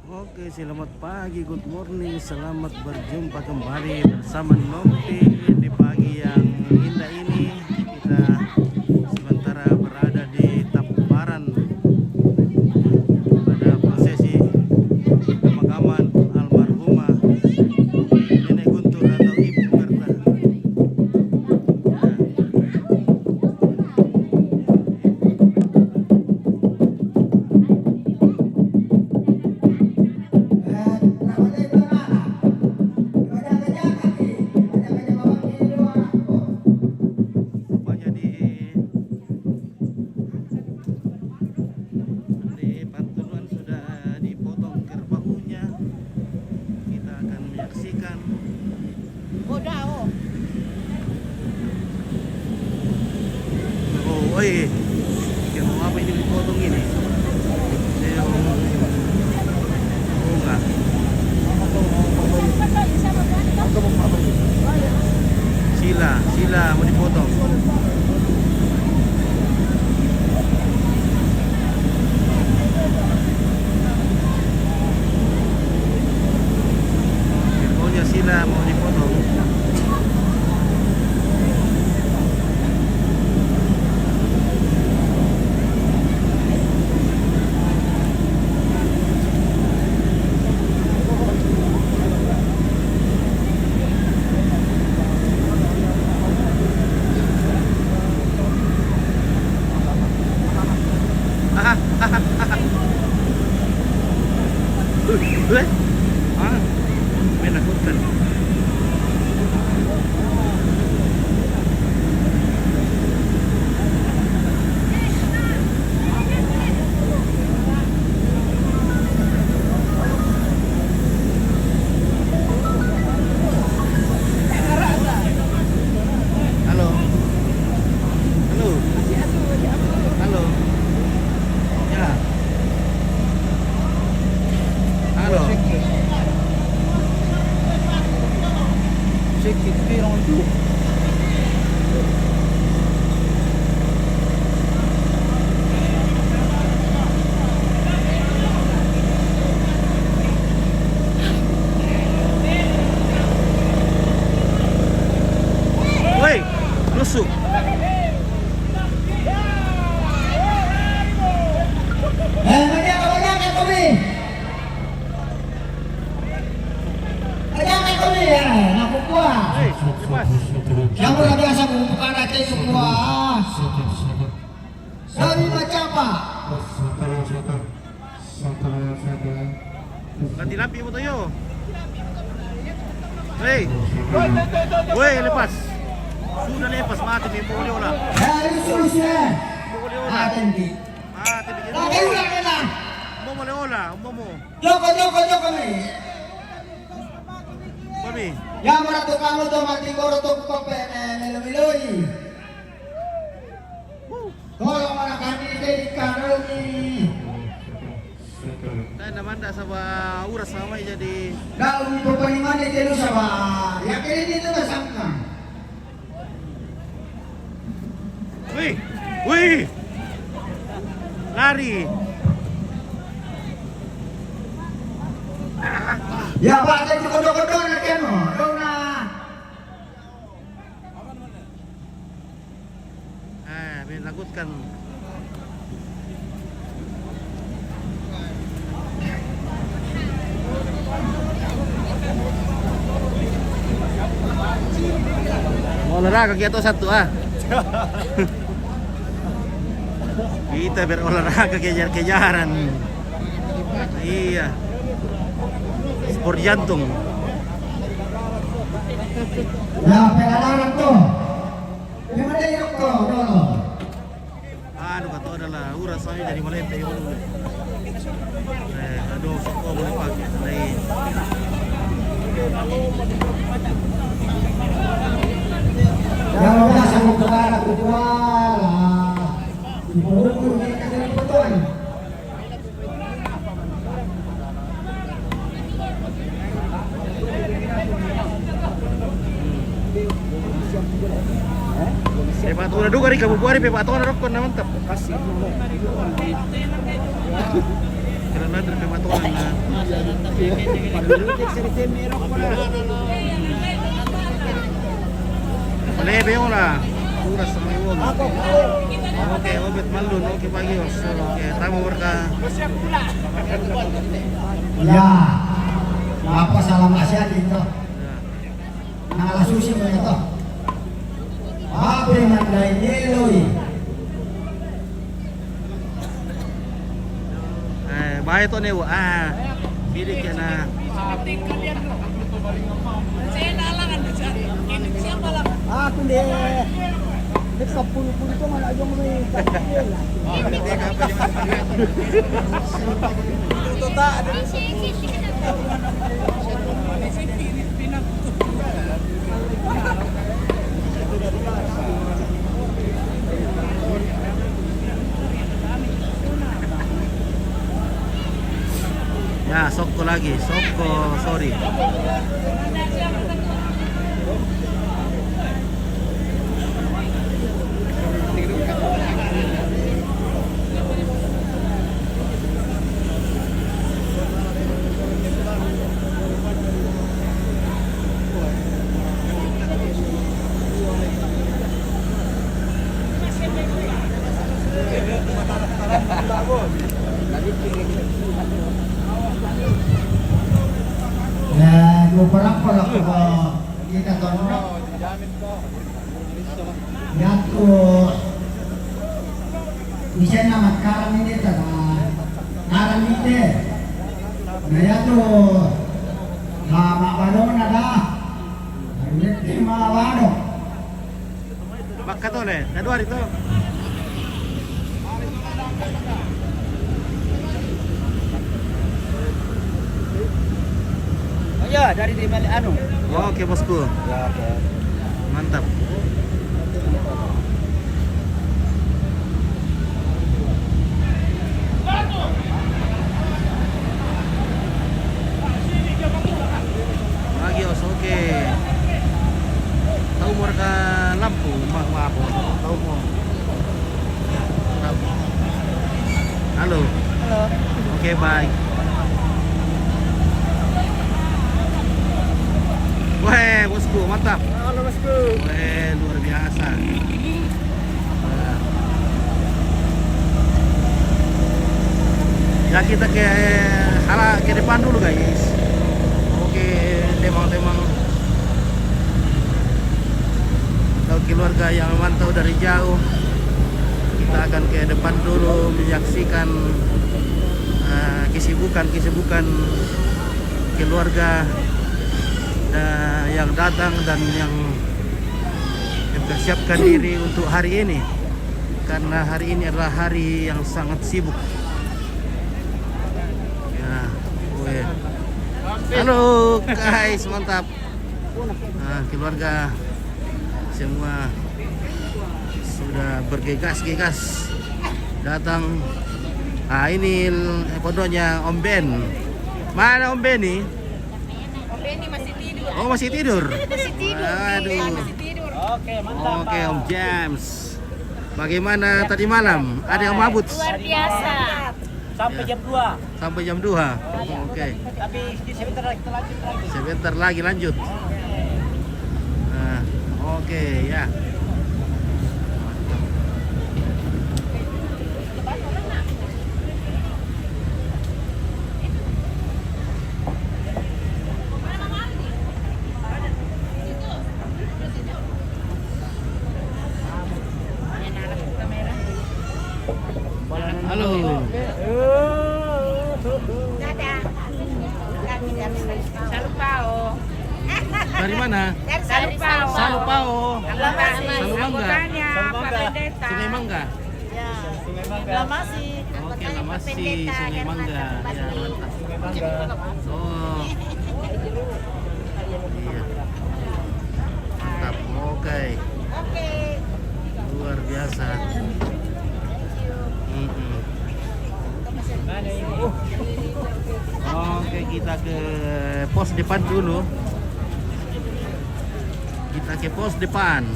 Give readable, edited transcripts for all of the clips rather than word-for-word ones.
Oke, selamat pagi, good morning, selamat berjumpa kembali bersama Nopti di pagi yang indah ini. Kita sementara berada di Taparan pada prosesi pemakaman almarhumah Nenek Guntur atau Ibu Berta. Rupanya di Pantuluan sudah dipotong kerbaunya. Kita akan menyaksikan. Oh, oi, mau apa ini dipotong ini? Enggak. Sila mau dipotong. Pokoknya sila mau dipotong. Menakutkan. Halo. Halo. Halo. Ya. Halo. Sedikit pirang itu. Woi, nusuk. Banyak kami. Banyak kami ya, aku kuah. Hei, lepas. Yang luar biasa bukan ada semua. Sabi macam apa? Ganti napi mo tayo. Hei. Woi, lepas. Sudah lepas, mati may puli wala. Dari solusinya. Puli wala. Atendi. Mati bigyan mo. Lagi ulang na. Mo mo wala, mo. Joko kami. Kami. Yang mana tu kamu tu mati koro tu kope meloi. Kalau mana kami jadi karuni. Dan naman da sa uras sama jadi. Daun itu penimane jelu sama. Yang ini itu tersangka. Wih. Lari. Ya Pak, saya kodok-kodok nak keno. Dona. Menakutkan. Mau olahraga kita satu ah. Kita berolahraga kejar-kejaran. Iya. Sport jantung. Ya, pelajaran tuh. Gimana ya kok? Anu kata adalah uras saya dari Malaysia yun. Aduh, suko boleh pakai lain. Ya udah sama kebara kujual. Ibu ini kasih betul. Pepatuna duga rin kabubuari pepatuna rokon na mantap. kira na dari pematuran na. Lebe mo lah. Kuras sa may wog. Oke, obet malun. Oke, Bagios. Oke, tama mereka. Ya, apa salah masya dito? Nalasusi mo na to. Abre manday niloy. Bahaya to newo. Sidik ya na. Aku deh. Dekat puluh-puluh itu mana aja may kakil. Ito ta. Ya, Soko lagi. Soko, sorry. Nah, gue perang-perang kita tonton. Yan ko bisa naman karang ini karang ini. Nah ya tuh lama balong na dah. Hindi mawano. Baka to le. Kedua itu. Ya dari di balik anu. Oke, bosku. Ya oke. Mantap. Bagios, oke. Tahu mereka lampu, maaf. Tahu mau. Halo. Halo. Oke, baik. Weh, bosku, mantap. Halo bosku. Weh, luar biasa. Nah. Ya kita ke depan dulu guys. Oke, temang-temang atau keluarga yang memantau dari jauh. Kita akan ke depan dulu menyaksikan kesibukan keluarga yang datang dan yang mempersiapkan diri untuk hari ini, karena hari ini adalah hari yang sangat sibuk. Ya, halo guys, mantap. Nah, keluarga semua sudah bergegas-gegas datang. Nah, ini pondoknya Om Ben. Mana Om Ben nih? Om Benny masih tidur. Oh, masih tidur. Masih tidur. Aduh. Iya, masih tidur. Oke, mantap. Oke, Om James. Bagaimana tadi malam? Ada yang mabut? Luar biasa. Sampai Ya. jam 2. Sampai jam 2. Oke. Tapi sebentar lagi kita lanjut lagi. Sebentar lagi lanjut. Nah, oke ya. Halo. Dadah. Kami dari Salupao. Dari mana? Dari Salupao. Salupao. Salupao. Salumangga. Salumangga. Sungai Mangga. Ya. Lamasi. Oke, Lamasi, Sungai Mangga. Ya, mantap. Oh. Iya. Mantap. Oke. Oke. Luar biasa. Oke, kita ke pos depan dulu. Kita ke pos depan.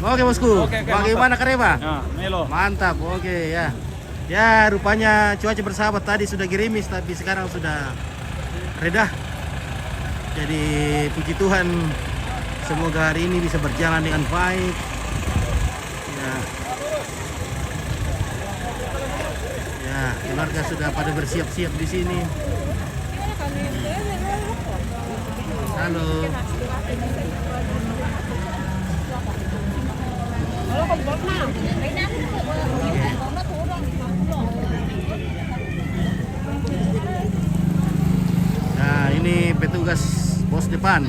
Oke bosku. Oke, Bagaimana Karema? Ya, Melo. Mantap. Oke ya. Ya rupanya cuaca bersahabat tadi sudah gerimis tapi sekarang sudah reda. Jadi puji Tuhan semoga hari ini bisa berjalan dengan baik. Ya. Ya, keluarga sudah pada bersiap-siap di sini. Halo. Nah, ini petugas pos depan.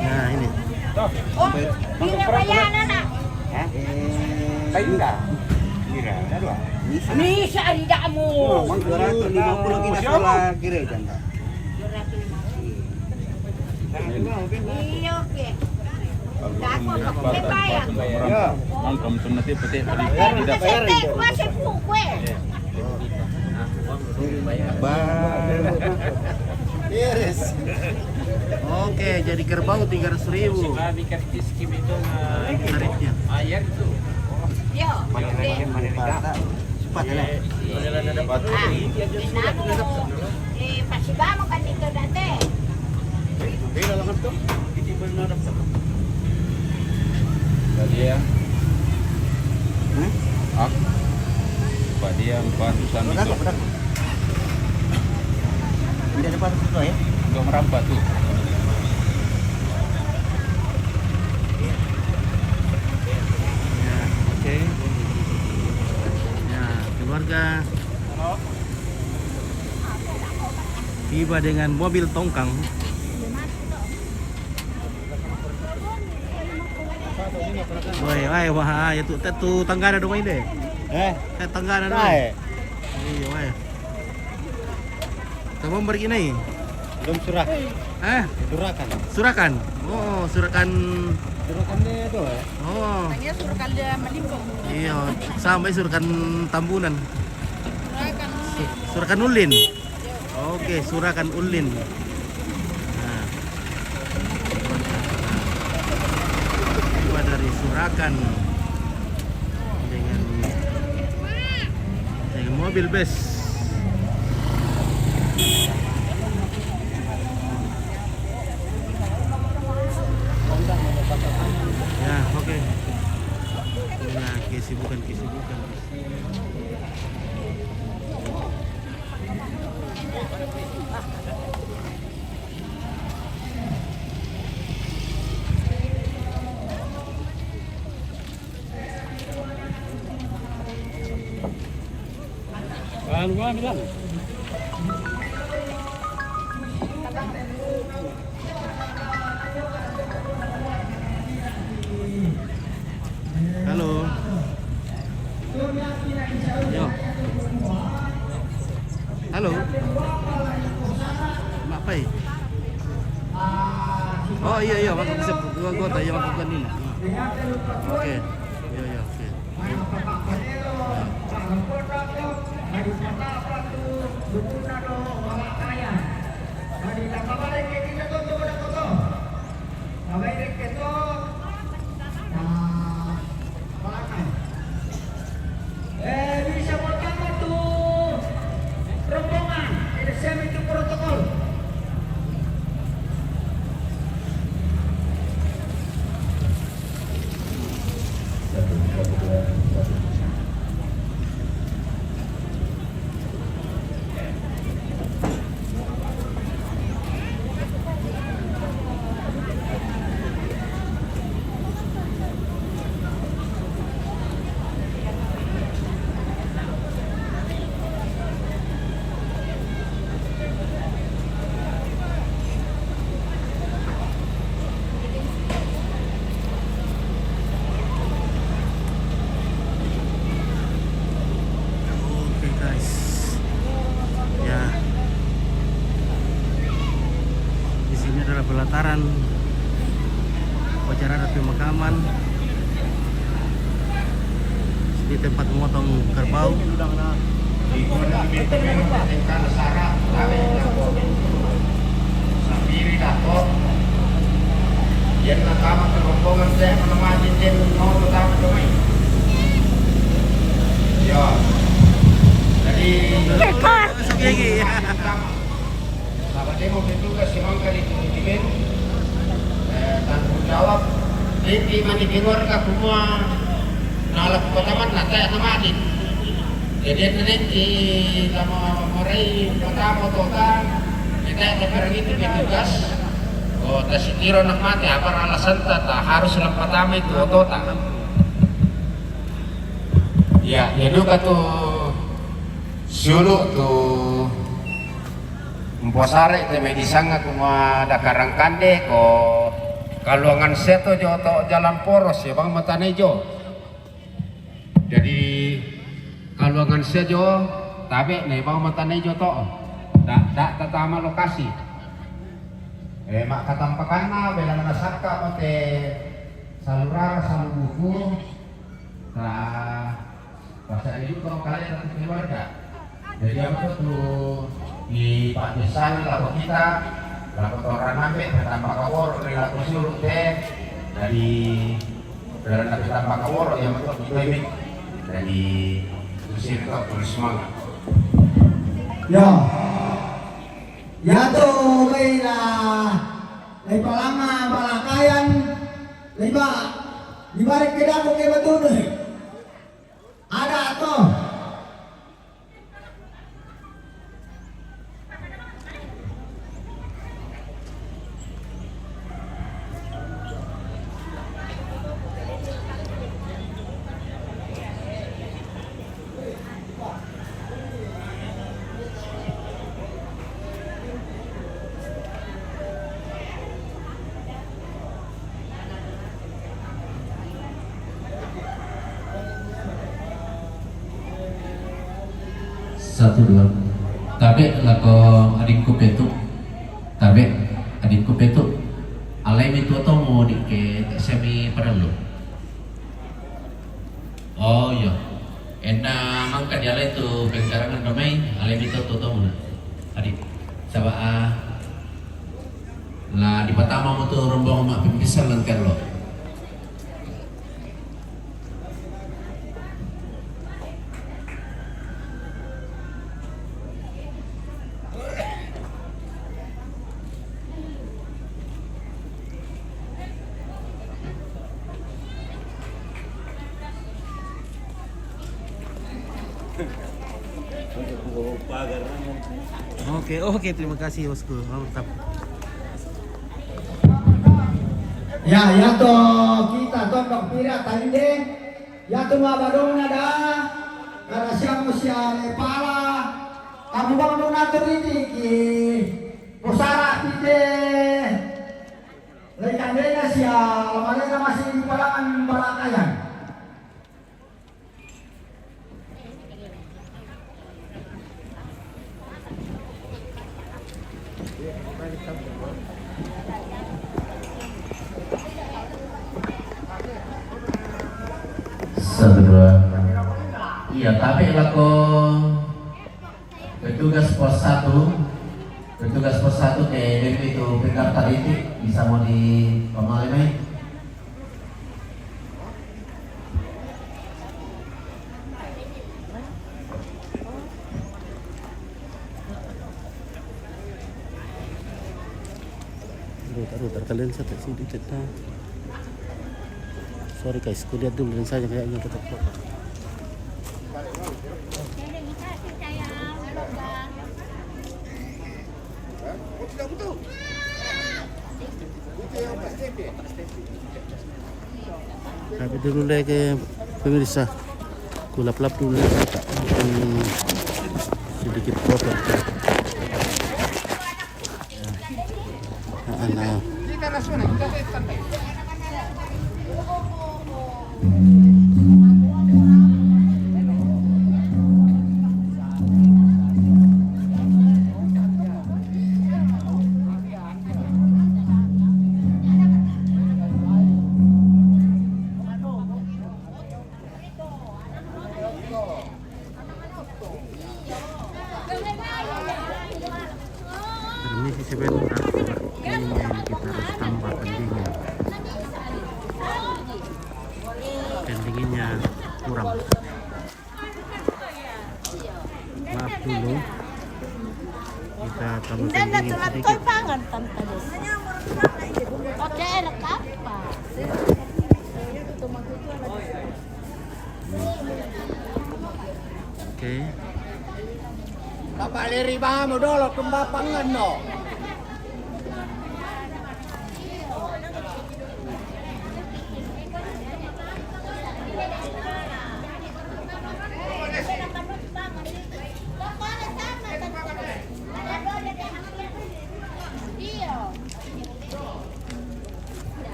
Nah, ini. Ni syarida mo. Mang 250 kita sekolah gereja enggak? Iyo ke. Dako ke bayar. Ya. Angkam sunnati peti Tidak bayar. Gua sepu kue. Beres. Oke, jadi kerbau 300.000 tarifnya. Yo. Cepat ya. Pasti bamo kan dito dati. Dia. Ak. Pak dia 400-an itu. Tidak dapat itu ya. Enggak merambat tuh. Ya, oke. Ya, keluarga tiba dengan mobil tongkang. Woi, wah, itu tangga ada dong ini. Tangga ada dong. Iya, wah. Kamu pergi nih? Belum surah. Surakan. Surakan. Oh, Surakan. Surakannya itu ya. Oh, Hanya suruh kalian melimpong. iya, sampai Surakan Tambunan. Surakan Ulin. Oke, Surakan Ulin. Nah. Tiba dari Surakan dengan mobil bus. Ya, oke. Ya, kesibukan. Halo. Yo. Halo. Mak Pai. Oh iya, makanya bisa gua tanya makan ini. Oke. Iya, oke. Bisa pertama tuh rombongan LSM itu protokol. Oke guys. Ya. Di sini adalah pelataran upacara adat pemakaman. Di tempat memotong kerbau. di Koordinasi Tingkat Sarah, Tabe Dato, Sapiri Dato, yang nakama kerombongan saya menemani jen mau utama domai. Ya, jadi sahabat demo bertugas simangka di Timen, tanggung jawab. Jadi mani binor ka semua nalap kotaman na tayo namadin. Jadi nanti lama moray pertama total kita yang itu bertugas. Oh, tas kiro nak mati apa alasan tak harus lang pertama itu total. Ya, itu katu sulu tu mposare te medisanga kuma dakarang kande ko kaluangan seto jo to jalan poros ya bang matane jo. Jadi kaluangan sejo tabe ne bang matane jo to. Dak tatama lokasi. Mak katampakanna bela nasaka mate salurara salubuku. Pasal itu kalau kalian nanti keluarga. Jadi apa tuh di Pak Desa lalu kita lalu orang nampak tanpa kawor lalu suruh deh dari nabi tanpa kawor yang betul betul dari usir ke semangat. Ya tuh kaya lay palama palakayan liba dibalik kita kung kaya betul ada tuh. Satu dua tabe lako adikku petu tabe adikku petu alai itu atau mau dike semi perlu oh iya ena mangka dia alai itu pengkarangan domai alai itu atau mana adik coba lah di pertama mau tuh rombongan mak pimpisan lengkar lo. Oke, terima kasih bosku. Mantap. Ya to kita tondok pira tande ya to mabadong nada kada siamo siya pala kamu bang nato ini ki posara pide lay kandena siya malena masih di palangan balakayan. Satu dua iya tapi lako petugas pos 1 kayak itu pendaftar itu bisa mau di Pemalemai. Taruh kalian saya tak sini cerita. Sorry guys, kulihat dulu dan saja kayaknya tetap foto. Tapi dulu lagi pemirsa, kulap-lap dulu tak sedikit foto. Nah. Permisi sebentar, ini kita harus tambah pendingin. Pendinginnya kurang. Maaf dulu. Kita tambah pendingin sedikit. Oke, enak apa? Oke. Bapak liri ba mo dolo kung bapangan no.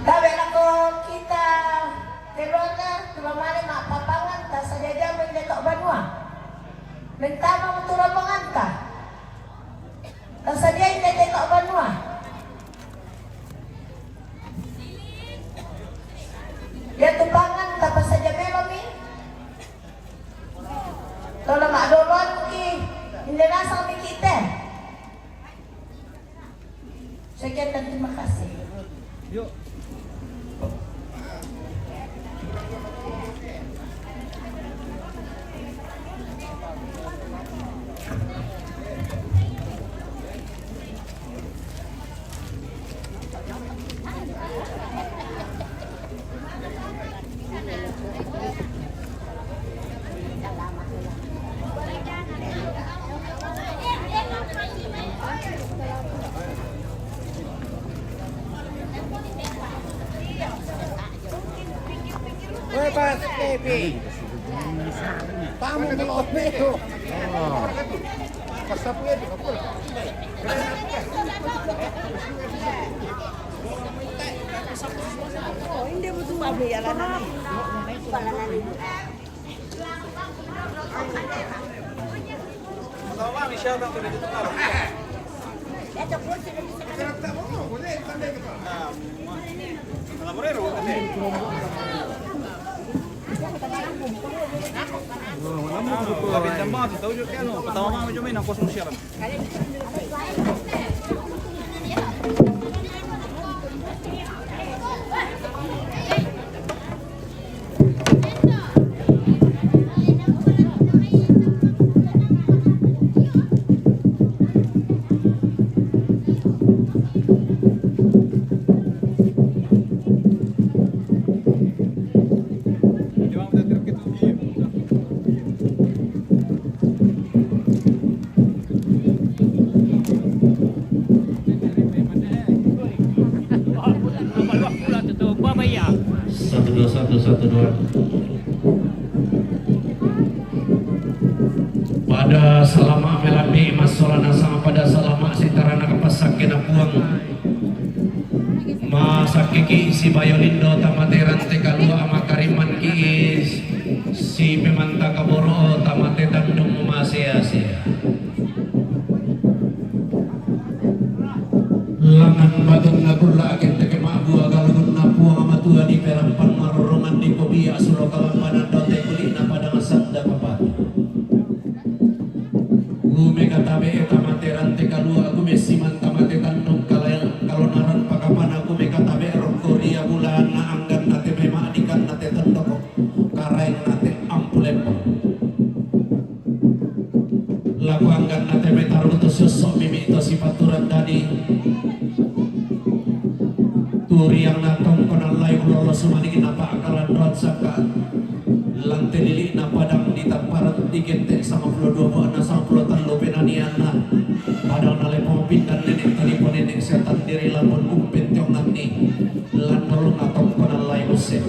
Sabi ako kita Terona, tumamali mapapangan ta sa jajang mendetok banua. Mentama mo turabangan ta. Sa jajang mendetok banua. Dia tupangan ta pa sa jabelo mi. Kalau mak dolon ki, hindi nasa kami kita. Sekian dan terima kasih. Yuk. Oy, pas, baby. Pamu mo ko. Pasap yan, kapul. Hindi mo tumabi, alam na. Wala na rin. Ito po, sila Kapit banget, tahu juga kan? Pertama kami cuma yang kosong siaran. Pada selama melati masolana sama pada selama sitarana kapasakin puang masakiki si Bayolindo tamateran tekalua amakariman kiis si pemanta kaboro tamate tandung masia-sia langan batong nagula akin teke maabu agalugun na puang amatua di perampan marorongan di kopi asulo kalambanan dote kulina pada ngasanda papat gume katabe tamate rante kalua gume siman tamate tandung kalonaran pakapan gume katabe rokkoria bulan na anggan nate mema adikan nate tendoko karaeng nate ampulepo lagu anggan nate metaruto sosok mimi itu sifaturan tadi turi yang natong konan lai kulolo sumani kinapa akalan doat saka lantai lili na padang di tamparan digente sama pulau dua buana sama pulau talo penaniana padang nale pompin dan nenek tali nenek setan sendiri lamun umpentiongan ni lan tolong atau panalay usir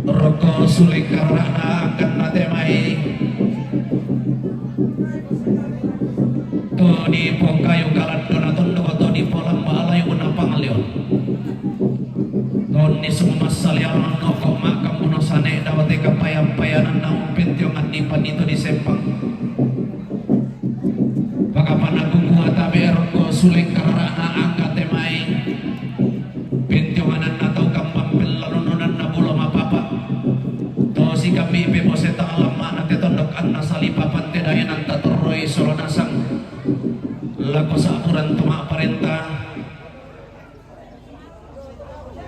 roko suling karana akan natemai to di pongkayo kalan donaton to di polam balay una pangalyon ton ni sumasal yang no ko makam puno sane dawate kapayam-payanan na umpentiongan ni panito di sempang pakapan aku buat tabi roko suling karana angkat temai pentionganan atau kampang pelalunan na bulong apa to si kami pemoseta alam mana tetondok anna salipapan tedayanan tatoroi solonasang laku saapuran tumak parenta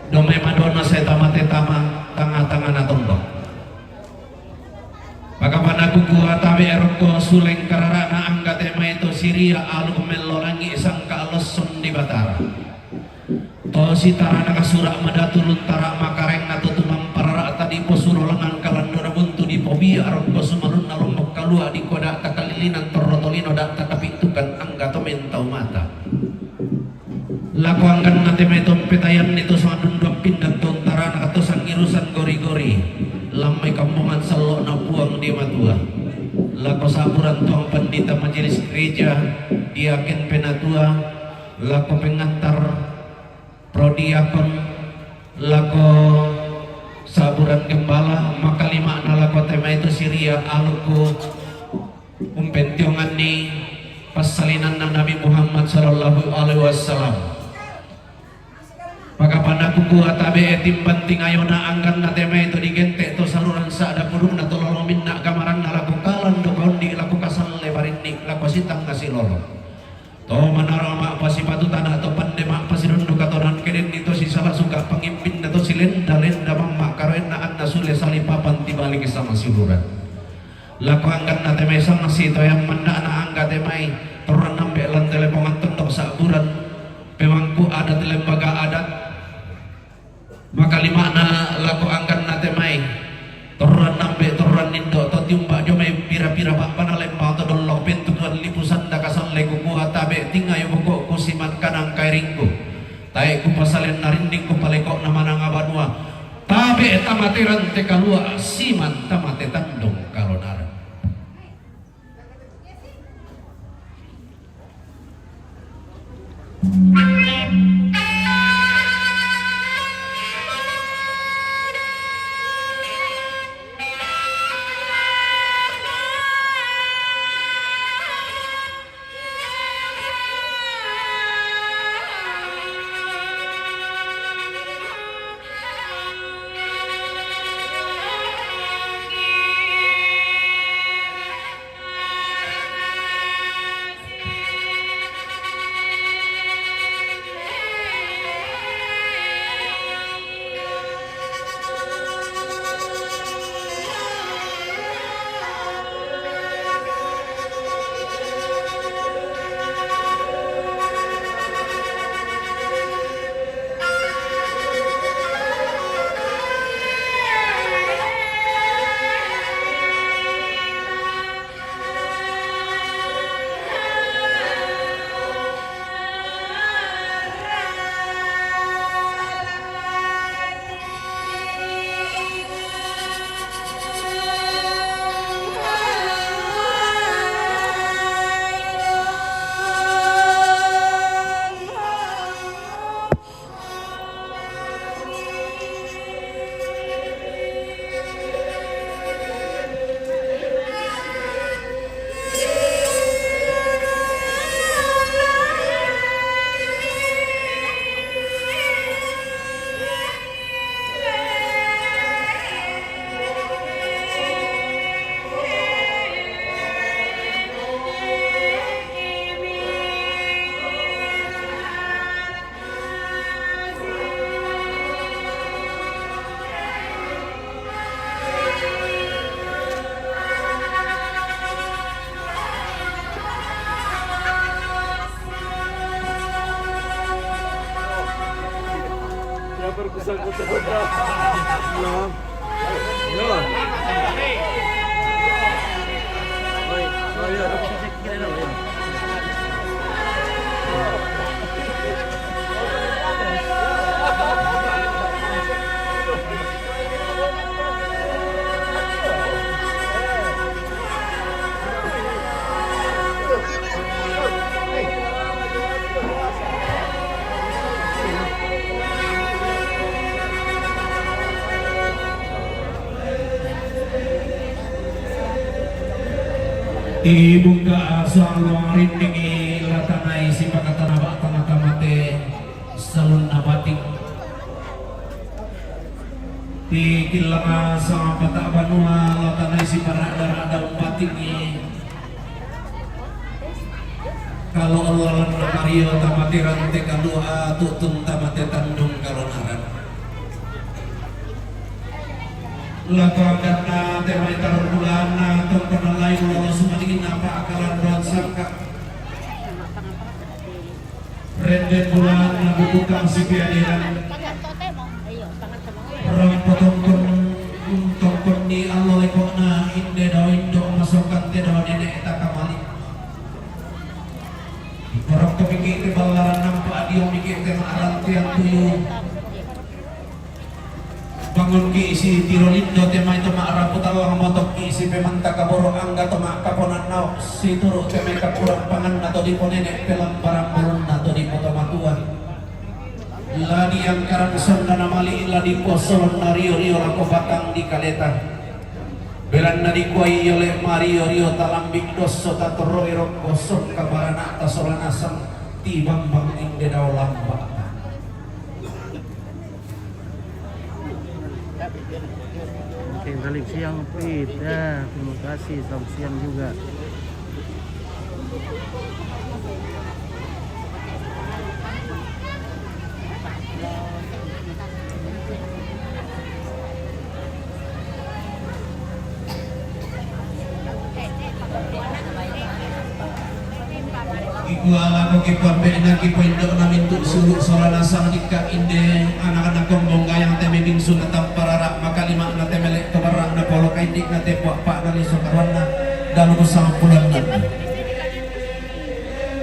domai madonna setama tetama tengah-tengah natondok pakapan aku gua tabi eroko suleng kararana angkat tema itu siria alu melolangi isang kaalesun di batara to si tarana kasurak madatu luntara makareng natutumang parara tadi posuro lengan kalandora buntu di pobia aroko sumarun nalombok kalua di koda takalilinan torotolino dan takapintukan angga to mentau mata laku angkan nanti metom petayan itu sama dunduk pindah tontaran atau sang irusan gori-gori lamai kampungan selo na buang di matua laku saburan tuang pandita majelis gereja diaken penatua laku pengantar prodiakon laku saburan gembala maka lima na laku tema itu siria aluku umpentiongan ni pasalinan na Nabi Muhammad sallallahu alaihi wasallam maka panaku buat tabe etim penting ayo na angkan na tema itu digente to saluran sa ada purung na tolong minna kamaran na laku kalan do kondi laku kasal lebarinnik laku sitang kasih lolo to manara mak pasipatu tanah to pande mak pasirundo katoran keden itu si salah suka pengimpin na to silen dalen damang mak karoen na anna sule salipapan tibalik sama siluran laku angkan na tema sama si to yang manda na angka temai turun nambe lan telepongan tondok saburan pemangku adat lembaga adat maka lima na laku angkan na temai turun nambe turun nindo to tiumba jomai pira-pira pak panalembang to dolok pintu tuan lipusan dakasan leku kuha tabe tingay buko kusiman kanang kairingku tae ku pasalen narinding ku palekok na manang abanua tabe tamatiran te kalua siman tamate tandong kalonaran Dibuka soal rindingi latanai si pakatana batana kamate salun abating di kilanga sa pata banua latanai si paradara daun batingi kalau Allah na Mario tamati rante kalua tutun tamate tandung kalonaran lakagana temai tarun bulana tongkona lain lalu sumadingin apa akalan doan sangka renden bulan nabukang si piadiran orang potongkon tongkon ni Allah lekona inde dawin do masokan te dawan nenek tak kamali orang kepikir te balaran nampak dia mikir te aran tiang tuyu bangun ki isi tirolindo tema itu ma'ara putawa motok ki isi pemanta kaboro angga to makaponan nao si turu teme kakurang pangan atau di ponenek pelang barang burun atau di moto matuan ladi yang karang sondana mali ladi posolon nario rio lako batang di kaleta belan na di kuai oleh mario rio talambik doso tatoro irok kosong kabarana tasolan asam tibang bang inde daw lamba. Oke, balik siang Pit ya, terima kasih, selamat siang juga. Iguala ko kipambe na kipindo namin tu suluk solana sang dika inde anak-anak kombong gayang teme bingsu na tampararak makalima na temelek kebarang na polo kaidik na tepok pak na liso karwana dalu kusang pulan na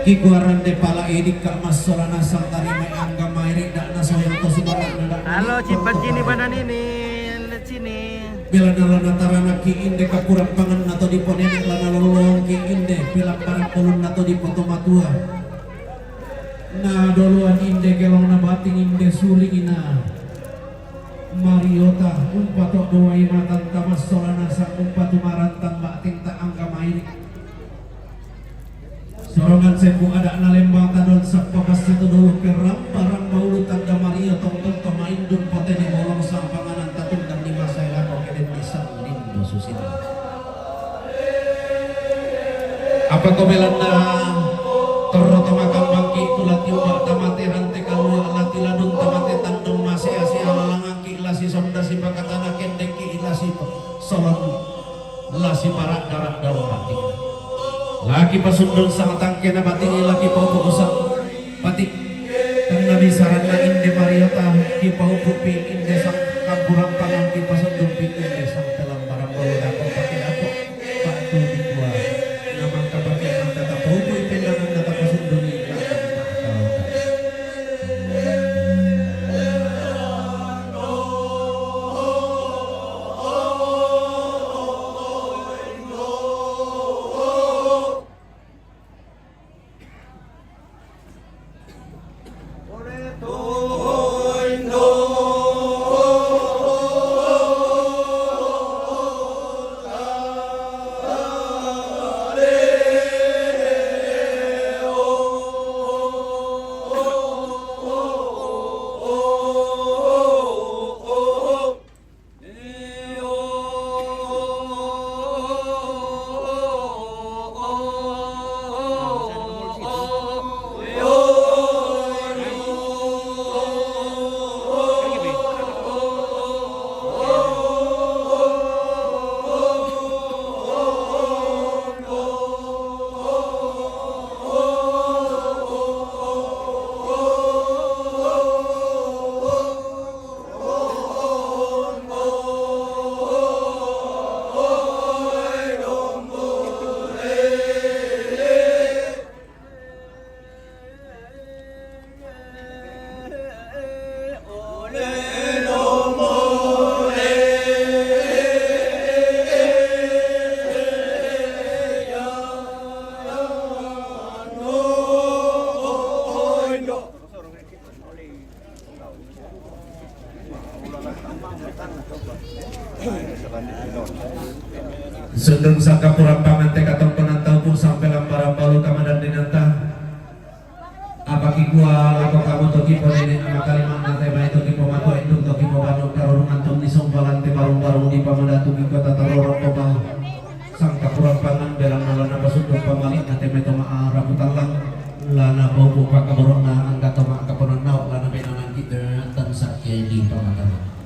kikuaran de pala edik ka mas solana sang tarime angga mairik dak na soyang to subarak na Halo Cipat Cini Badan ini, lihat sini. bila dalam antara ki inde kakurang pangan atau di ponenek lana lolong ki inde bilang barang polun atau di poto matua nah doluan inde kelong na bating inde suling ina Mariota umpatok doai matan tamas solana sang umpatu marantang bating tak angka mairi sorongan sembu ada na lembang tadon sak pakas itu dulu keram barang maulu tanda Mario tong-tong tomaindun potene bolong sang panganan tatun dan di masa yang susila. Apa kau belanda terroto makam bangki tulat yuba tamate rante kalua lati ladung tamate tandung masih asia lalangaki ilasi sonda si pakatana kendeki ilasi solon lasi parak darat daun batik laki pasundun sang tangkena batik laki paupu usap batik dan nabi sarana inde Mariota ki paupu pi inde sang kampurang pangan ki pasundun pi inde sang telam barang bolu dako pakai dako pak tu di dua nama kapakai anda tak paupu ipendangan data pasundun ni Sundung sangka pura pangante katong penantau pun sampai lambaran balu kamadan dinanta. Apa kikua lako kamu toki po nini ama kalimang nate may toki po mato indung toki po banong karunung antum di sombalante barung-barung di pamadatu kiko tatalorong po ba. Sangka pura pangan belang nalana pasundung pamalik nate may tomaa raputalang lana bobo pakaborong na ang katoma kaponanaw lana binangan kita tansa kaya di pamadatu.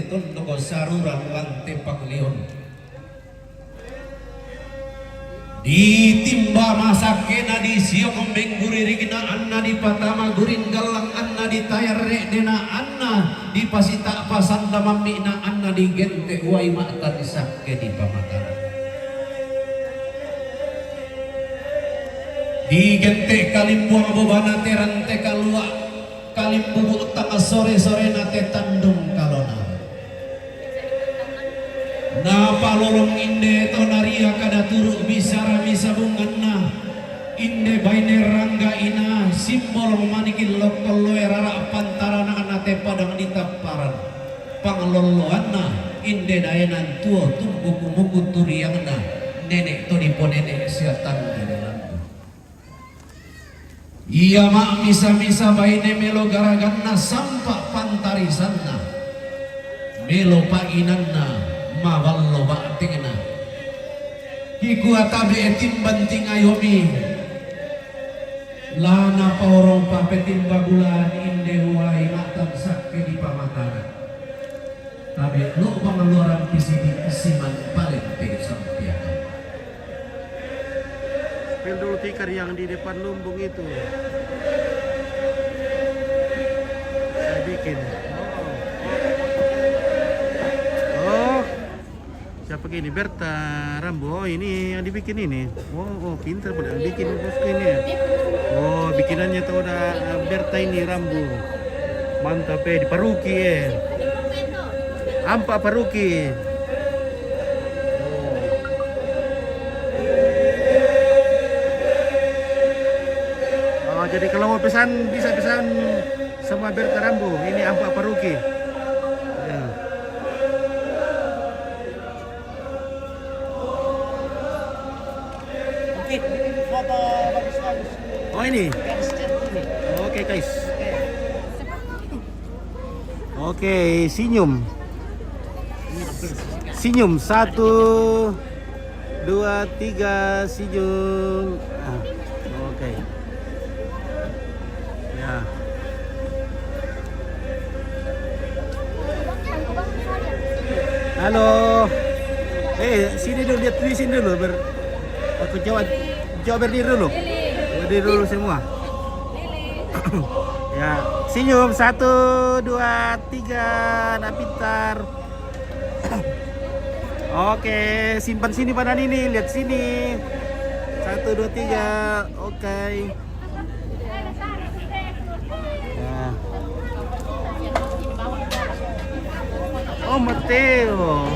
Tondoko sarurang lante paklion ditimba masakena di siok mengguri rigina anna di patama gurin galang anna di tayarre dena anna di pasita pasanda mamina anna di gente wai mata disakke di pamatara di gente kalimbuang bobana terante kalua kalimbubu tanga sore-sore nate tandung kalona na palolong inde to naria kada turu bisara bisabunganna inde baine rangga ina simbol manikin lokol loerara pantarana anate padang ditaparan pangloloanna inde dayanan tuo tumbuh kumuku turiangna nenek to diponene setan denelan iya mak misa-misa baine melo garaganna sampak pantarisanna melo paginanna mawallo ba'tingna hiku atabe etim banting ayomi lana paurong papetim bagulan inde huwai matang sakke di pamatara tabe lo pangeluaran pisidi isiman paling sampiakan Pil dulu tikar yang di depan lumbung itu saya bikin. Siapa ini? Berta Rambo. Oh, ini yang dibikin ini. Oh, pintar pada bikin bosku ini ya. Oh, bikinannya tuh udah Berta ini Rambo. Mantap di Paruki ya. Ampak Paruki. Oh, jadi kalau mau pesan bisa pesan sama Berta Rambo. Ini Ampak Paruki. Ya. Foto bagus-bagus. Oh ini. Ini. Oke guys. Oke, senyum. Senyum 1 2 3 senyum. Oke. Ya. Halo. Sini dulu, lihat di sini dulu aku jawab berdiri dulu. Berdiri dulu semua. Ya, senyum 1 2 3, nak pintar. Oke, simpan sini pada ini, lihat sini. 1 2 3. Oke. Ya. Oh, Mateo.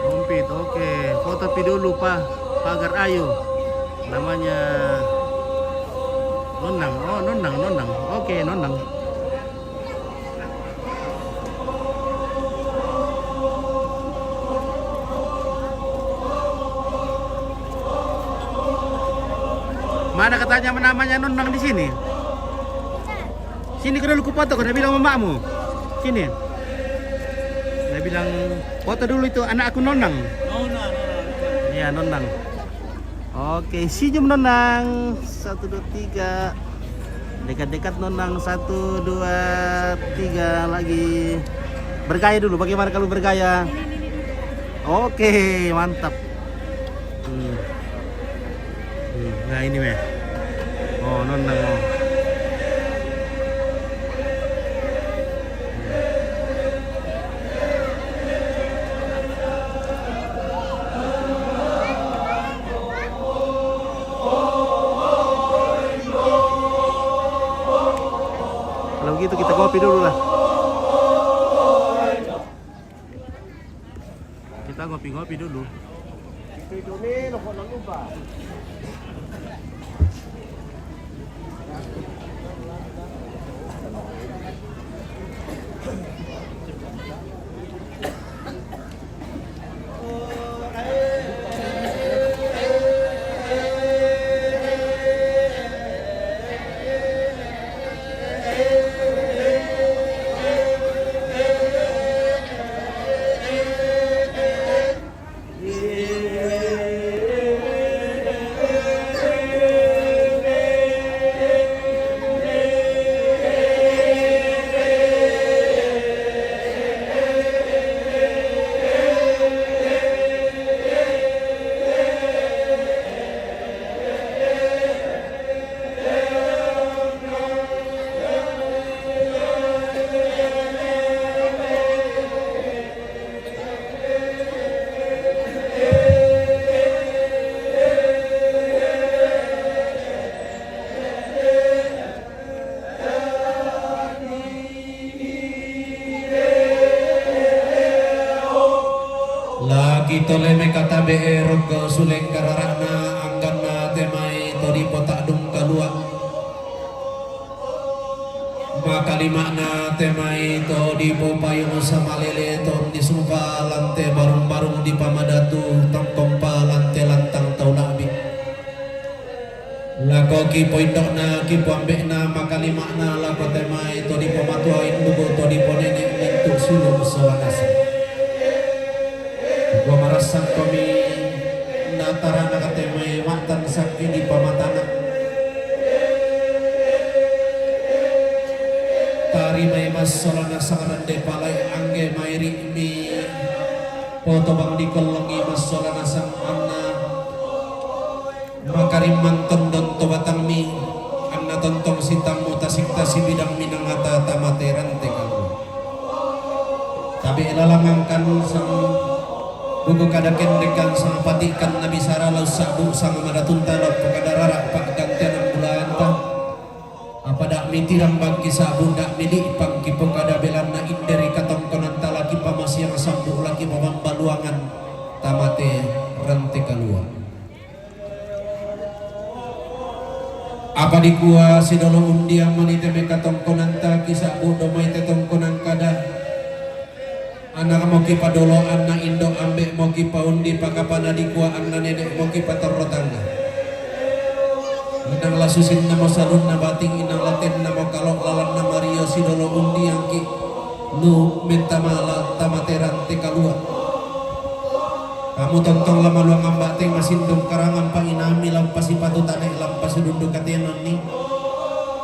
Komplit, oke. Foto pi dulu Pak Pagar Ayu. Namanya Nonang. Oh, Nonang. Oke, Nonang. Mana katanya namanya Nonang di sini? Sini dulu ku foto, udah bilang mamamu. Sini. Dia bilang foto dulu itu anak aku Nonang. Iya, Nonang. Oke, senyum Nonang. 1 2 3. Dekat-dekat Nonang. 1 2 3 lagi. Bergaya dulu. Bagaimana kalau bergaya? Oke, mantap. Nah, ini meh. Oh, Nonang. Oh. Kalau begitu kita kopi dulu lah. Kita ngopi-ngopi dulu. Lagi tole me kata be rogo suleng kararana angganna temai tori potak dung kalua makali makna temai to di popayung sama lele tom di sumpa lante barung-barung di pamadatu tongkong pa lante lantang tau nabi lako ki poindok na ki puambek na makali makna lako temai to di pomatuain buku to di ponenek lentuk sulung solanasa gua marasan kami natara nakatemai mantan sakti di pamatana tari mai mas solana sangaran de palai angge mairi mi foto bang di kolongi mas solana sang anna makarim manton don tobatang mi anna tontong sintamu tasik tasi bidang minangata tamateran tekalu tapi lalamangkan sang buku kada kendekan sang patikan nabi sara lau sabu sang madatun talap kada rarak pak gantian bulan ta apa dak mitirang bangki sabu dak milik pangki pokada belana inderi katong konan talaki pamas yang sambu laki pamambaluangan tamate rante kalua apa dikua sidolo undiang manite me katong konan ta kisabu domai tetong konan kada anak moki padolo anak indo ambek moki paundi pakapana dikua anak nenek moki patarotanga inang lasusin namo salun na bating inang laten namo kalok lalan na Mario sidolo undi yang ki nu mentamala tamateran tekalua kamu tontong lama luang ambating masindong karangan pa inami lampasi patutanay lampasi dunduk katenon ni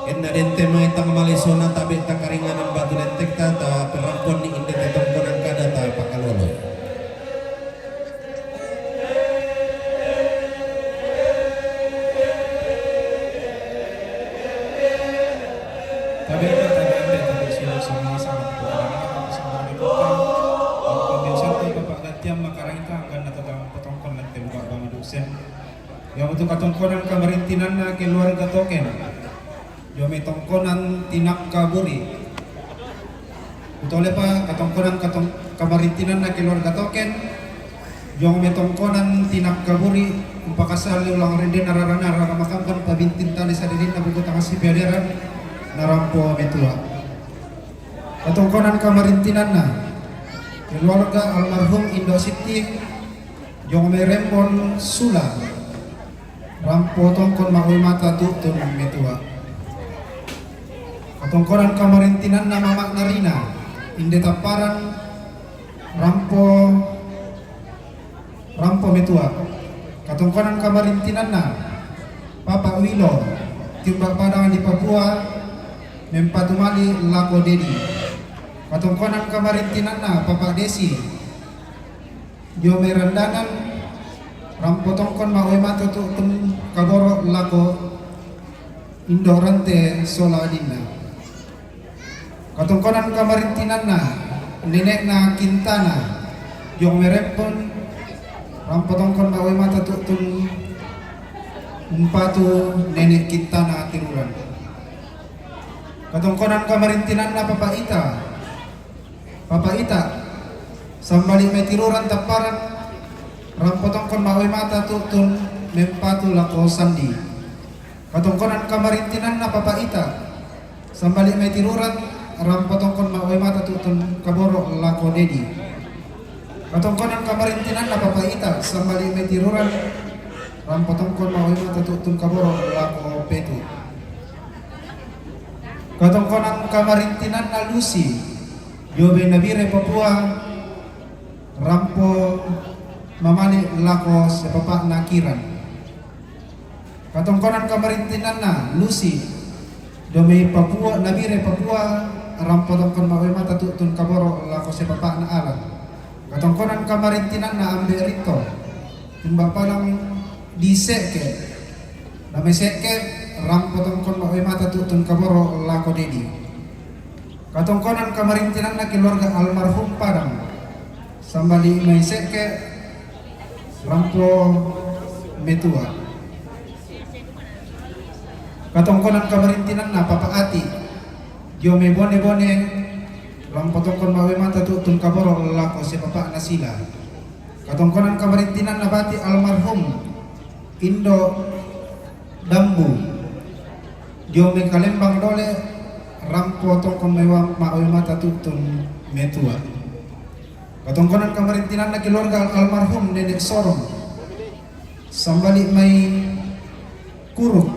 enna dente mai tang malisona tabe takaringan ang batu dentek tata perampon ni inde tetong konang kada ta pakalolo Yang untuk katongkonan kamarintinan na keluarga token. Yo may tongkonan tinak kaburi. Utole pa katongkonan kamarintinan na keluarga token. Yung may tongkonan tinak kaburi. Umpakasal ulang rende nararana ramakampan pabintin tali sa dilin na bukot ang asipyaderan narampo metua. Katongkonan kamarintinan na keluarga almarhum Indo City. Yung may rembon sula. Rampo tongkon mahoy mata tutun metua. Katongkonan kamarintinan na mamak narina inde taparan rampo metua. Katongkonan kamarintinan na Papa Wilo timbak padang di Papua mempatumali lako dedi. Katongkonan kamarintinan na Papa Desi yo merendangan rampo tongkon mahoy mata tutun kaboro lako indorante sola adina. Katongkonan kamarintinan na nenek na Quintana yung merepon rampo tongkon mahoy mata tutun umpatu nenek Quintana tiruran. Katongkonan kamarintinan na Papa Ita sambali may tiruran taparan rampo tongkon mahoy mata tutun mempatu lako sandi. Katongkonan kamarintinan na Papa Ita sambali may tiruran rampo tongkon mahoy mata tutun kaboro lako dedi. Katongkonan kamarintinan na Papa Ita sambali may tiruran rampo tongkon mahoy mata tutun kaboro lako petu. Katongkonan kamarintinan na Lucy Yobe Nabire Papua rampo mamali lako sa Papa Nakiran. Katongkonan kamarintinan na Lucy Yobe Papua Nabire Papua rampo tongkon mahoy mata tutun kaboro lako sa Papa na alam. Katongkonan kamarintinan na Ambe Rito timbang palang di seke na may seke rampo tongkon mahoy mata tutun kaboro lako dedi. Katongkonan kamarintinan na keluarga almarhum Padang sambali may seke rampo metua. Katongkonan kamarintinan na Papa Ati yo may bone rampo tongkon mahoy mata tutun kaboro lako si Papa Nasila. Katongkonan kamarintinan na Bati almarhum Indo Dambu yo may kalembang dole rampo tongkon mahoy mata tutun metua. Katongkonan kamarintinan na keluarga almarhum Nenek Sorong sambali may kurung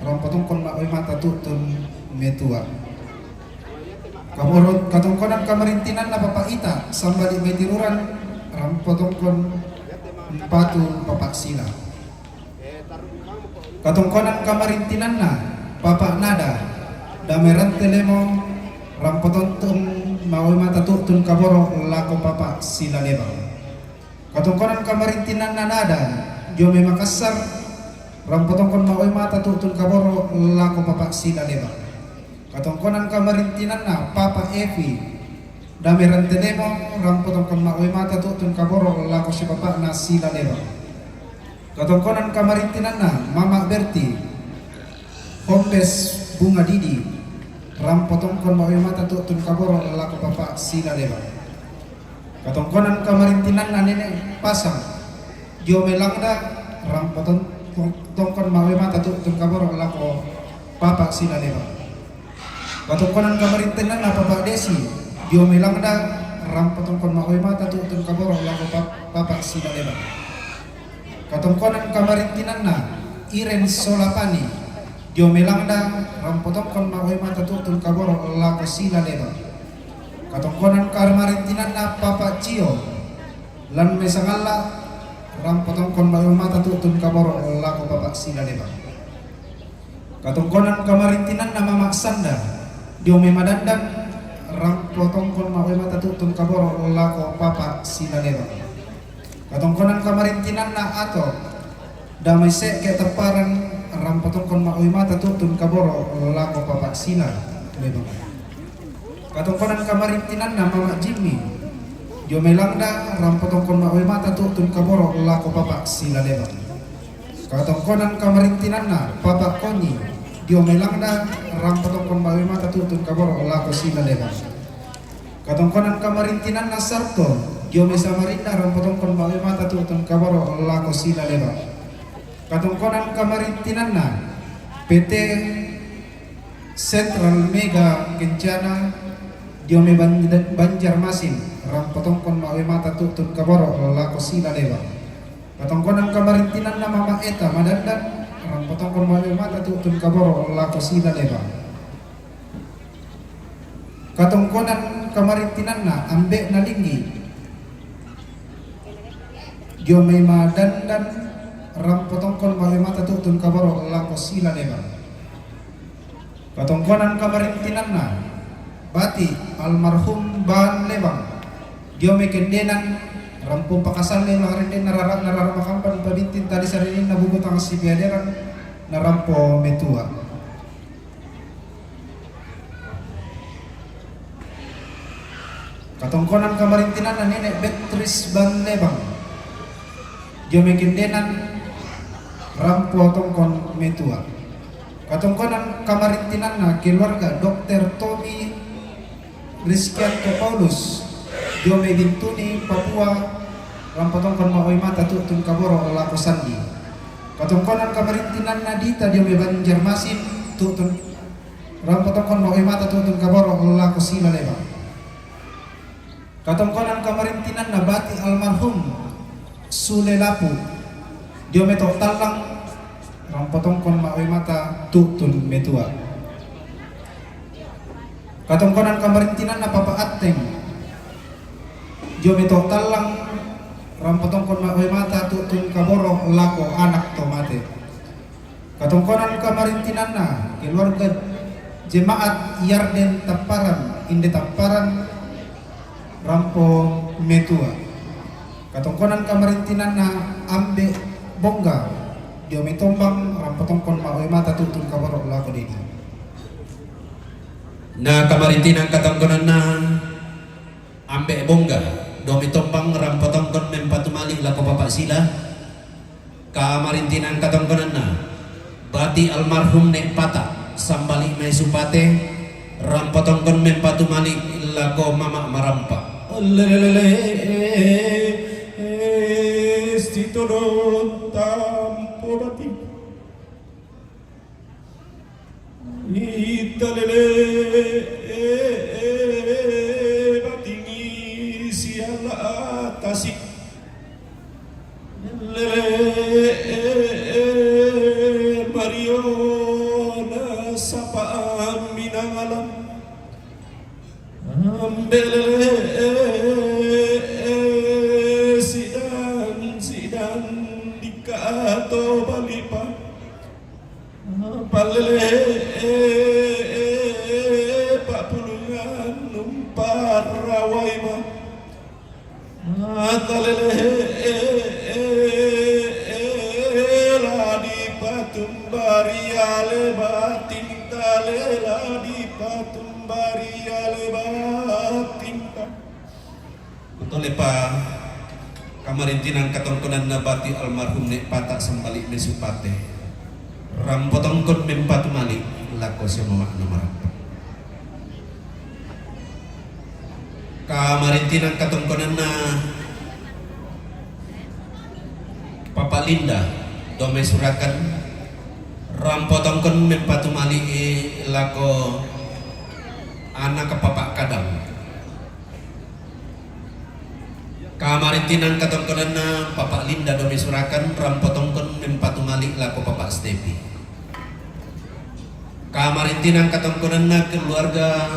rampo tongkon mahoy mata tutun metua. Katongkonan kamarintinan na Papa Ita sambali may tiruran rampo tongkon patu Papa Sila. Katongkonan kamarintinan na Papa Nada dameran telemo rampo tongkon mahoy mata tutun kaboro lako Papa Sila Lebang. Katongkonan kamarintinan na Nada Jome Makassar rampo tongkon mahoy mata tutun kaboro lako Papa Sila Lebang. Katongkonan kamarintinan na Papa Evi dameran telemo rampo tongkon mahoy mata tutun kaboro lako si Papa na Sila Lebang. Katongkonan kamarintinan na Mama Berti Hombes Bunga Didi rampo tongkon mahoy mata tutun kaboro lako Papa Sila Lebang. Katongkonan kamarintinan na Nenek Pasang Jome Langda rampo tongkon mahoy mata tutun kaboro lako Papa Sila Lebang. Katongkonan kamarintinan na Papa Desi Jome Langda rampo tongkon mahoy mata tutun kaboro lako Papa Sila Lebang. Katongkonan kamarintinan na Iren Solapani Jome Langda rampo tongkon mahoy mata tutun kaboro lako Sila Lebang. Katongkonan kamarintinan na Papa Cio lan mesangala rampo tongkon mahoy mata tutun kaboro lako Papa Sila Lebang. Katongkonan kamarintinan na Mama Sanda Jome Madandan rampo tongkon mahoy mata tutun kaboro lako Papa Sila Lebang. Katongkonan kamarintinan na Ato damay se ke teparan rampo tongkon mahoy mata tutun kaboro lako Papa Sila Lebang. Katongkonan kamarintinan na Mama Jimmy Jome Langda rampo tongkon mahoy mata tutun kaboro lako Papa Sila Lebang. Katongkonan kamarintinanna Papa Konyi dio melangda rampotongkon mawe mata tutun kaboro lako sila leba. Katongkonan kamarintinanna Sarto dio mesamarinda rampotongkon mawe mata tutun kaboro lako sila leba. Katongkonan kamarintinanna PT Central Mega Kencana dio me Banjarmasin rampotongkon mawe mata tutun kaboro lako sila leba. Katongkonan kamarintinan na Mama Eta Madandan rampotongkon mawe mata tutun kaboro lako sila leba. Katongkonan kamarintinan na Ambe Nalinggi dio me Madandan rampotongkon mawe mata tutun kaboro lako sila leba. Katongkonan kamarintinan na Bati almarhum Ban Lebang dio me kendenan rampung pakasal yang laharin nararamakampan pabintin tadi sarinin nabubutang si piaderan narampo metua. Katongkonan kamarintinan na Nenek Beatrice Ban Lebang dio me kendenan rampo tongkon metua. Katongkonan kamarintinan na keluarga Dr. Tommy Rizkianto Paulus dio me Bintuni Papua rampotongkon maoy mata tutun kaboro lako sandi. Katongkonan kamarintinan Nadita dio me Banjarmasin tutun rampotongkon maoy mata tutun kaboro lako sila leba. Katongkonan kamarintinan na Bati almarhum Sule Lapu dio me Talang rampotongkon maoy mata tutun metua. Katongkonan kamarintinan na Papa Ateng dio me Talang rampotongkon maoy mata tutun kaboro lako anak tomate. Katongkonan kamarintinan na keluarga Jemaat Yarden Tamparan Inde Tamparan rampo metua. Katongkonan kamarintinan na Ambe Bongga dio me Tombang rampotongkon maoy mata tutun kaboro lako dedi. Na kamarintinan katongkonan na Ambe Bongga domi tombang rampotongkon mempatumalik lako Bapak Sila. Kamarintinan katongkonan na Bati almarhum Nek Pata Sambali Mai Supate rampotongkon mempatumalik lako Mama Marampa. Lelelele estitono tampo bati italele tasik lele Mario na sapaan minangalam ambelele sidan dikato balipa palele papulungan numpar rawaima la di patumbari ale batinta la di patumbari ale batinta. Betul pa kamarintinan katongkonan nabati almarhum Nek Pata Sambali Mesupate rampotongkon mempatumali lako semua nomor. Kamarintinan katongkonan na Papa Linda dome surakan rampotongkon mempatumali lako anak ke Papa Kadang. Kamarintinan katongkonan na Papa Linda dome surakan rampotongkon mempatumali lako Papa Stepi. Kamarintinan katongkonan na keluarga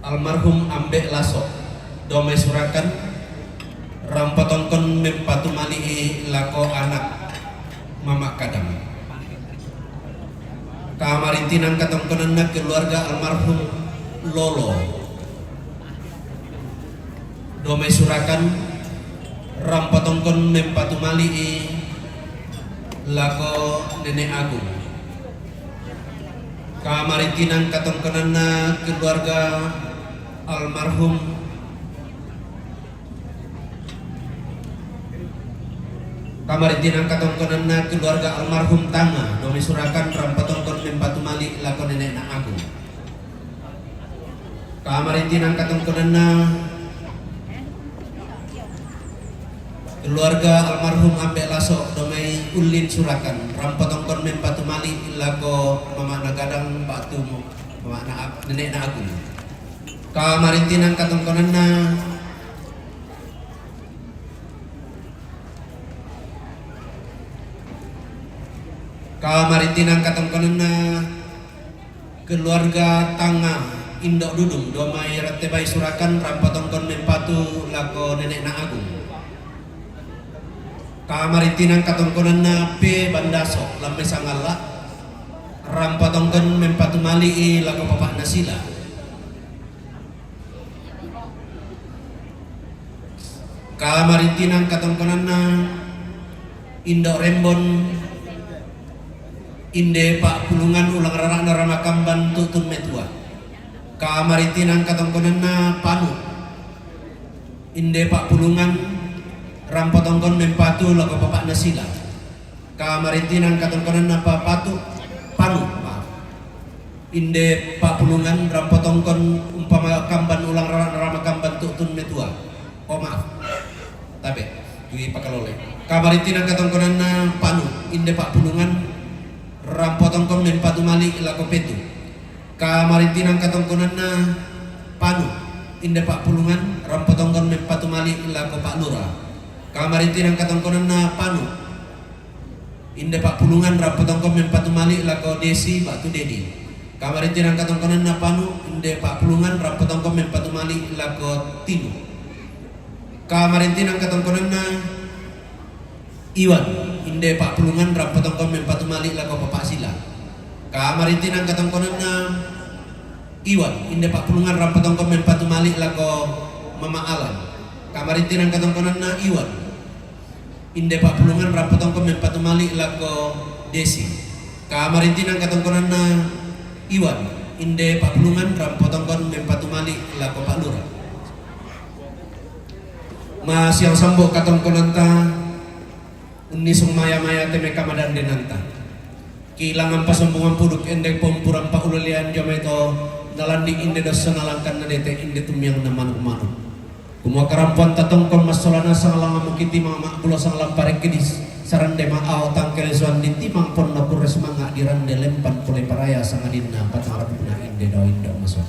almarhum Ambe Laso dome surakan rampotongkon mempatumali lako anak Mama Kadang. Kamarintinan katongkonan na keluarga almarhum Lolo dome surakan rampotongkon mempatumali lako Nenek Agung. Kamarintinan katongkonan na keluarga almarhum Kamarintinang katongkonan na keluarga almarhum Tanga domi surakan rampatongkon mempatu malik lakon nenek na aku. Kamarintinang katongkonan na keluarga almarhum Ambe Lasok domi ulin surakan rampatongkon mempatu malik lako mama nagadang batu mama na nenek na aku. Kamarintinang katongkonan na Kamarintinang katongkonan na keluarga Tanga Indok Dudung domai ratebay surakan rampatongkon mempatu lako nenek na agung. Kamarintinang katongkonan na P Bandaso lambe sangala rampatongkon mempatu mali lako papak nasila. Kamarintinang katongkonan na Indok Rembon Inde Pak Pulungan ulang rarak naramakamban tutun metua. Kamarintinang katongkonan na Panu Inde Pak Pulungan rampotongkon mempatu lago bapak nasila. Kamarintinang katongkonan na Patu Panu maaf. Inde Pak Pulungan rampotongkon umpama kamban ulang rarak naramakamban tutun metua. Oh maaf. Tapi dui pakalole. Kamarintinang katongkonan na Panu Inde Pak Pulungan rampotongkon mempatu malik lako petu. Kamarintinang katongkonan na Panu Inde Pak Pulungan rampotongkon mempatu malik lako Pak Lura. Kamarintinang katongkonan na Panu Inde Pak Pulungan rampotongkon mempatu malik lako Desi Batu Dedi. Kamarintinang katongkonan na Panu Inde Pak Pulungan rampotongkon mempatu malik lako Tinu. Kamarintinang katongkonan na Iwan Inde Pak Pulungan rampotongkon mempatu malik lako Bapak Sila. Kamarintinang katongkonan na Iwan Inde Pak Pulungan rampotongkon mempatu malik lako Mama Alan. Kamarintinang katongkonan na Iwan Inde Pak Pulungan rampotongkon mempatu malik lako Desi. Kamarintinang katongkonan na Iwan Inde Pak Pulungan rampotongkon mempatu malik lako Pak Lura. Mas yang sambok katongkonan ta unisung maya-maya teme kamadan denanta. Kilangan pasambungan puduk endek pompuran paulalian jometo nalandi inde dosa nalangkan nadete inde tumyang na manuk-manuk. Kumua karampuan tatongkon masolana sangalang amukiti mama pulo sangalang parek kedis sarande maao tangkel suan ditimang pon na pures manga dirande lempan pulai paraya sangadina patangarap puna inde do indo masuk.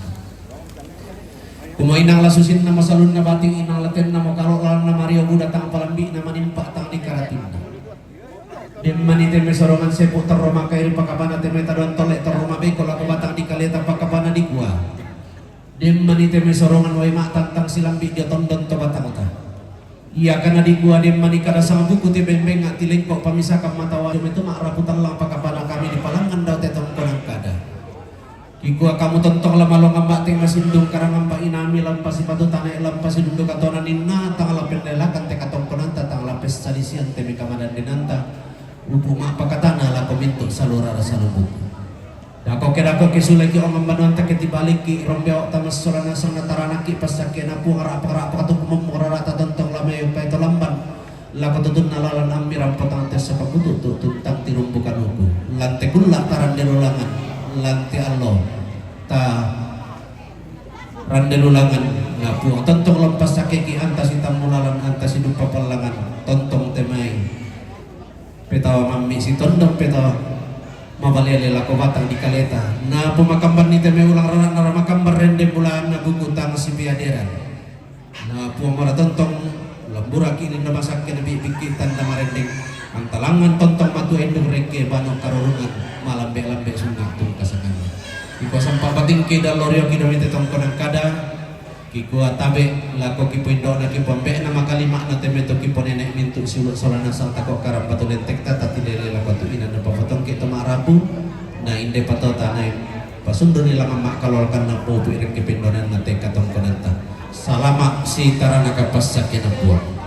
Kumua inang lasusin na masalun na bating inang laten na mokalo lan na Mario Buda tang palambi na manimpa tang di karatinda. Dimani teme sorongan sepu terroma kairi pakabana teme tadon tolek terroma beko lako batang di kaleta pakabana di gua. Dimani teme sorongan wai mak tantang silambi dia tondon to batang uta. Iya karena di gua dimani kada sama buku te beng-beng ngati lengkok pamisahkan mata wajum itu mak raputan lang pakabana kami di palangan dau tetong konang kada. Di gua kamu tontong lama lo ngambak teng masindung karang ngambak inami lampasi patu tanah lampasi dunduk katonan inna tang lapen delakan te katong konanta tang lapes salisian teme kamadan denanta. Lupu mak pakatana la kominto salura rasa lubu. Dako kedako kesuleki orang membanuan tak ketibalik ki rombeo tamas sorana sang natarana ki pasake napu ngara apa katu kumum ngara tatontong lame upai to lamban. La katutun nalalan amiram potang tes sepakutu tu tuntang tirumbukan lubu. Lante kulla taran delulangan lante allo ta randelulangan ngapu tontong lepas sakeki antas hitam mulalan antas hidup papalangan tontong temai. Petawa mami si tondong petawa mabalele lako batang di kaleta na pumakamban ni teme ulang ranak na ramakamban rende bulan na bugutang si biaderan na puamara tontong lambura kini na masakin na bibikitan na marendeng ang talangan tontong matu endong reke banong karurungan malambe-lambe sungat tung kasakan iko sampa bating ki dalorio ki damit tongkon ang kada kiku atabe lako kipo indo na kipo ambe na makalima na temeto kipo nenek mintu siulut solana sang tako karam batu lentek tata tidele lako tu ina na papotong kito marapu na inde patota na pasundo nila ngamak kalolkan na po tu irik kipindo na teka tongkonanta salama si tarana kapas sakya na buwan.